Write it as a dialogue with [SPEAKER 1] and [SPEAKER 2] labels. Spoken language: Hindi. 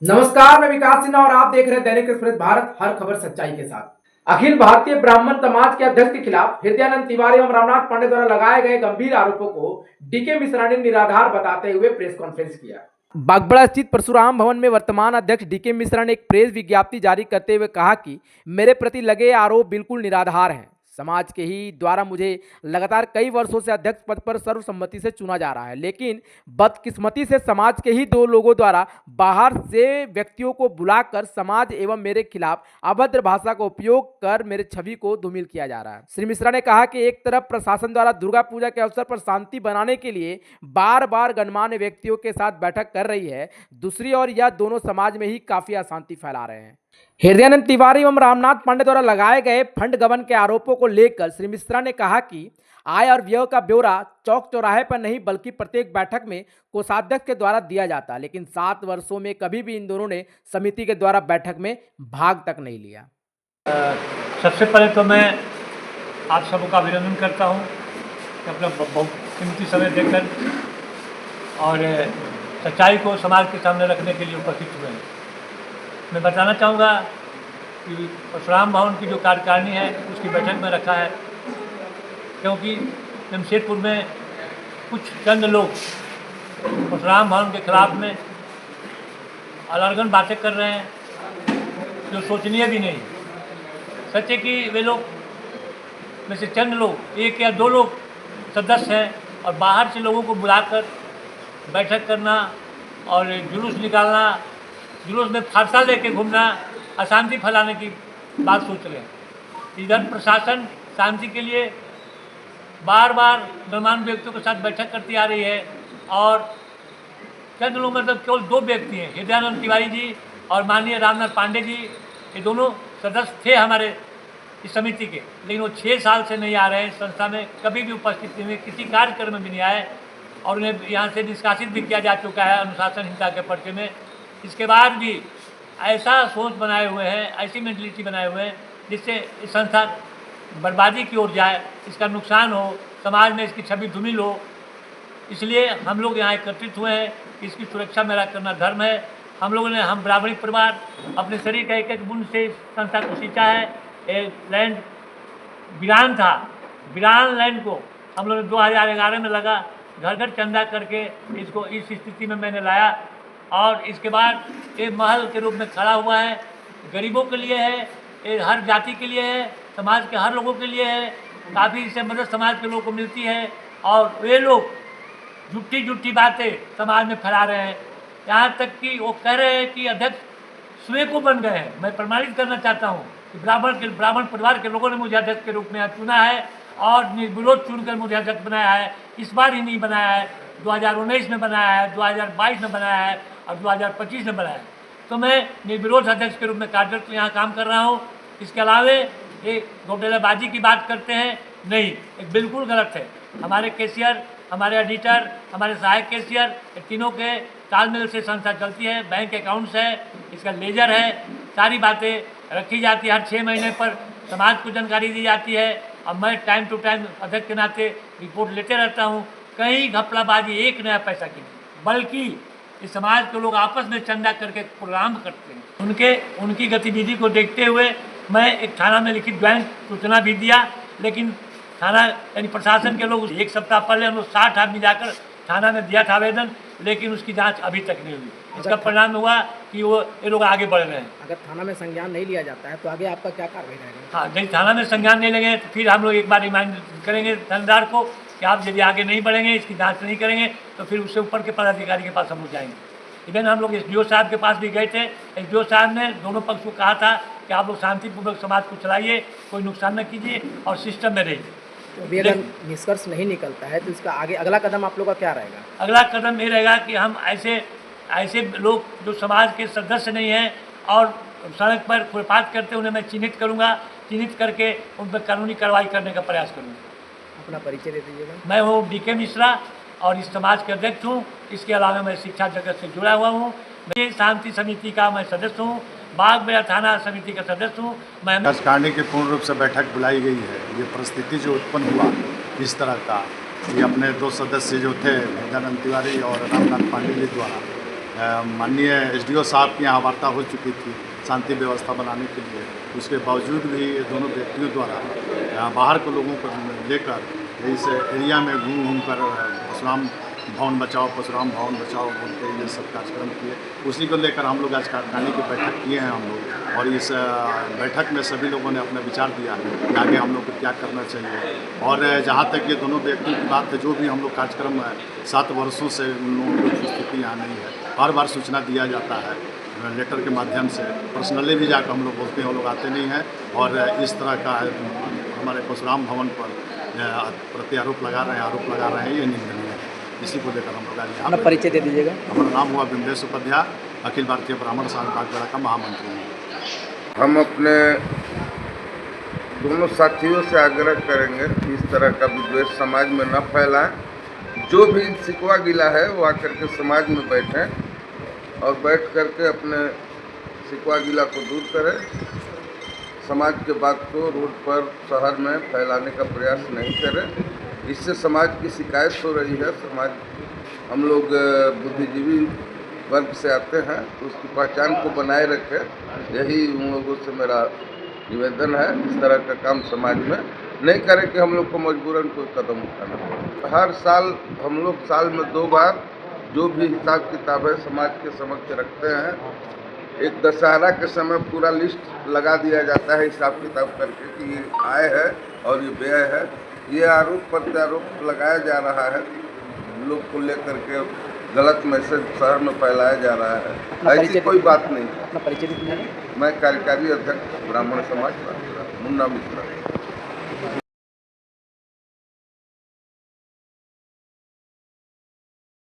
[SPEAKER 1] नमस्कार, मैं विकास सिन्हा और आप देख रहे हैं दैनिक एक्सप्रेस भारत, हर खबर सच्चाई के साथ। अखिल भारतीय ब्राह्मण समाज के अध्यक्ष के खिलाफ हृदयानंद तिवारी एवं रामनाथ पांडे द्वारा लगाए गए गंभीर आरोपों को डीके मिश्रा ने निराधार बताते हुए प्रेस कॉन्फ्रेंस किया। बागबड़ा स्थित परशुराम भवन में वर्तमान अध्यक्ष डीके मिश्रा ने एक प्रेस विज्ञप्ति जारी करते हुए कहा कि मेरे प्रति लगे आरोप बिल्कुल निराधार हैं। समाज के ही द्वारा मुझे लगातार कई वर्षों से अध्यक्ष पद पर सर्वसम्मति से चुना जा रहा है, लेकिन बदकिस्मती से समाज के ही दो लोगों द्वारा बाहर से व्यक्तियों को बुलाकर समाज एवं मेरे खिलाफ अभद्र भाषा का उपयोग कर मेरे छवि को धूमिल किया जा रहा है। श्री मिश्रा ने कहा कि एक तरफ प्रशासन द्वारा दुर्गा पूजा के अवसर पर शांति बनाने के लिए बार बार गणमान्य व्यक्तियों के साथ बैठक कर रही है, दूसरी ओर यह दोनों समाज में ही काफी अशांति फैला रहे हैं। हृदयानंद तिवारी एवं रामनाथ पांडे द्वारा लगाए गए फंड गबन के आरोपों को लेकर श्री मिश्रा ने कहा कि आय और व्यय का ब्यौरा चौक चौराहे पर नहीं बल्कि प्रत्येक बैठक में कोषाध्यक्ष के द्वारा दिया जाता, लेकिन 7 वर्षों में कभी भी इन दोनों ने समिति के द्वारा बैठक में भाग तक नहीं लिया।
[SPEAKER 2] सबसे पहले तो मैं आप सबका अभिनंदन करता हूं कि अपना बहुत कीमती समय देकर और सच्चाई को समाज के सामने रखने के लिए उपस्थित हुए हैं। मैं बताना चाहूँगा कि परशुराम भवन की जो कार्यकारिणी है उसकी बैठक में रखा है, क्योंकि जमशेदपुर में कुछ चंद लोग परशुराम भवन के खिलाफ में अलर्गन बातें कर रहे हैं जो सोचनीय भी नहीं। सच है कि वे लोग में से चंद लोग, 1 या 2 लोग सदस्य हैं और बाहर से लोगों को बुलाकर बैठक करना और जुलूस निकालना, जुलूस में फारसा लेके घूमना, अशांति फैलाने की बात सोच रहे हैं। इधर प्रशासन शांति के लिए बार बार गणमान्य व्यक्तियों के साथ बैठक करती आ रही है और चंद लोग मतलब केवल 2 व्यक्ति हैं, हृदयानंद तिवारी जी और माननीय रामनाथ पांडे जी। ये दोनों सदस्य थे हमारे इस समिति के, लेकिन वो 6 साल से नहीं आ रहे हैं, संस्था में कभी भी उपस्थित नहीं हुए, किसी कार्यक्रम में भी नहीं आए और उन्हें यहाँ से निष्कासित भी किया जा चुका है अनुशासनहीनता के पर्चे में। इसके बाद भी ऐसा सोच बनाए हुए हैं, ऐसी मेंटलिटी बनाए हुए हैं जिससे इस संस्था बर्बादी की ओर जाए, इसका नुकसान हो, समाज में इसकी छवि धूमिल हो। इसलिए हम लोग यहाँ एकत्रित हुए हैं कि इसकी सुरक्षा मेरा करना धर्म है। हम लोगों ने, हम ब्राह्मणी परिवार अपने शरीर का एक बूंद से इस संस्था को सींचा है। ये लैंड वीरान था, वीरान लैंड को हम लोग ने 2011 में लगा, घर घर चंदा करके इसको इस स्थिति में मैंने लाया और इसके बाद ये महल के रूप में खड़ा हुआ है। गरीबों के लिए है, ये हर जाति के लिए है, समाज के हर लोगों के लिए है। काफ़ी इससे मदद समाज के लोगों को मिलती है और वे लोग झूठी बातें समाज में फैला रहे हैं। यहाँ तक कि वो कह रहे हैं कि अध्यक्ष स्वयं को बन गए हैं। मैं प्रमाणित करना चाहता हूँ कि ब्राह्मण परिवार के लोगों ने मुझे अध्यक्ष के रूप में चुना है और निर्विरोध चुनकर मुझे अध्यक्ष बनाया है। इस बार ही नहीं बनाया है, 2019 में बनाया है, 2022 में बनाया है और 2025 में बनाया है। तो मैं निर्विरोध अध्यक्ष के रूप में कार्यरत यहाँ काम कर रहा हूँ। इसके अलावे ये घोटालाबाजी की बात करते हैं, नहीं, एक बिल्कुल गलत है। हमारे कैशियर, हमारे एडिटर, हमारे सहायक कैशियर, तीनों के तालमेल से संस्था चलती है। बैंक अकाउंट्स है, इसका लेजर है, सारी बातें रखी जाती है। हर 6 महीने पर समाज को जानकारी दी जाती है और मैं टाइम टू टाइम अध्यक्ष के नाते रिपोर्ट लेते रहता हूँ। कहीं घपलाबाजी 1 नया पैसा की नहीं, बल्कि इस समाज के लोग आपस में चंदा करके प्रोग्राम करते हैं। उनकी गतिविधि को देखते हुए मैं एक थाना में लिखित ज्वाइंट सूचना भी दिया, लेकिन थाना यानी प्रशासन के लोग 1 सप्ताह पहले हम लोग 60 आदमी जाकर थाना में दिया था आवेदन, लेकिन उसकी जांच अभी तक नहीं हुई। इसका परिणाम हुआ कि ये लोग आगे बढ़ रहे हैं।
[SPEAKER 1] अगर थाना में संज्ञान नहीं लिया जाता है तो आगे आपका क्या कार्रवाई रहेगा?
[SPEAKER 2] हाँ, यदि थाना में संज्ञान नहीं लेंगे तो फिर हम लोग एक बार रिमाइंड करेंगे थानेदार को कि आप यदि आगे नहीं बढ़ेंगे, इसकी जांच नहीं करेंगे तो फिर उससे ऊपर के पदाधिकारी के पास हम लोग जाएंगे। इवन हम लोग एसडीओ साहब के पास भी गए थे। एसडीओ साहब ने दोनों पक्ष को कहा था कि आप लोग शांतिपूर्वक समाज को चलाइए, कोई नुकसान न कीजिए और सिस्टम में रहिए।
[SPEAKER 1] तो अभी अगर निष्कर्ष नहीं निकलता है तो इसका आगे अगला कदम आप लोग का क्या रहेगा?
[SPEAKER 2] अगला कदम ये रहेगा कि हम ऐसे लोग जो समाज के सदस्य नहीं हैं और सड़क पर खुरपात करते उन्हें मैं चिन्हित करूँगा, चिन्हित करके उन पर कानूनी कार्रवाई करने का प्रयास करूँगा।
[SPEAKER 1] अपना परिचय दे दीजिएगा।
[SPEAKER 2] मैं हूँ डीके मिश्रा और इस समाज के अध्यक्ष हूँ। इसके अलावा मैं शिक्षा जगत से जुड़ा हुआ हूँ। मैं शांति समिति का मैं सदस्य हूँ, बागबेड़ा थाना समिति का सदस्य हूँ। मैं
[SPEAKER 3] कार्यकारिणी की पूर्ण रूप से बैठक बुलाई गई है। ये परिस्थिति जो उत्पन्न हुआ इस तरह का, ये अपने 2 सदस्य जो थे हृदयानंद तिवारी और रामनाथ पांडे जी द्वारा माननीय एसडीओ साहब की यहाँ वार्ता हो चुकी थी शांति व्यवस्था बनाने के लिए। उसके बावजूद भी ये दोनों व्यक्तियों द्वारा बाहर के लोगों को लेकर इस एरिया में घूम कर परशुराम भवन बचाओ बोल के ये सब कार्यक्रम किए। उसी को लेकर हम लोग आज कार्यकारिणी की बैठक किए हैं हम लोग, और इस बैठक में सभी लोगों ने अपना विचार दिया कि आगे हम लोग को क्या करना चाहिए। और जहाँ तक ये दोनों व्यक्तियों की बात है, जो भी हम लोग कार्यक्रम 7 वर्षों से उन लोगों की स्थिति यहाँ नहीं है, हर बार सूचना दिया जाता है लेटर के माध्यम से। पर्सनली भी जाकर हम लोग बोलते हैं, वो लोग आते नहीं हैं। और इस तरह का हमारे परशुराम भवन पर प्रत्यारोप लगा रहे हैं, ये निंदनीय है। इसी को लेकर हम लोग आज यहाँ
[SPEAKER 4] अपना परिचय दे दीजिएगा।
[SPEAKER 3] हमारा नाम हुआ बिमलेश उपाध्याय, अखिल भारतीय ब्राह्मण समाज बेड़ा का महामंत्री हूँ।
[SPEAKER 5] हम अपने दोनों साथियों से आग्रह करेंगे कि इस तरह का विद्वेष समाज में न फैलाएं। जो भी शिकवा गिला है वो आकर के समाज में बैठें और बैठ करके अपने शिकवा गिला को दूर करें। समाज के बात को रोड पर शहर में फैलाने का प्रयास नहीं करें। इससे समाज की शिकायत हो रही है। समाज हम लोग बुद्धिजीवी वर्ग से आते हैं, तो उसकी पहचान को बनाए रखें। यही उन लोगों से मेरा निवेदन है। इस तरह का काम समाज में नहीं करें कि हम लोग को मजबूरन कोई कदम उठाना पड़े। हर साल हम लोग साल में 2 बार जो भी हिसाब किताब है समाज के समक्ष रखते हैं। एक दशहरा के समय पूरा लिस्ट लगा दिया जाता है हिसाब किताब करके कि ये आय है और ये व्यय है। ये आरोप प्रत्यारोप लगाया जा रहा है, लोग को लेकर के गलत मैसेज शहर में फैलाया जा रहा है। ऐसी कोई बात नहीं है।
[SPEAKER 4] अपना परिचय दीजिएगा।
[SPEAKER 5] मैं कार्यकारी अध्यक्ष ब्राह्मण समाज मुन्ना मिश्रा।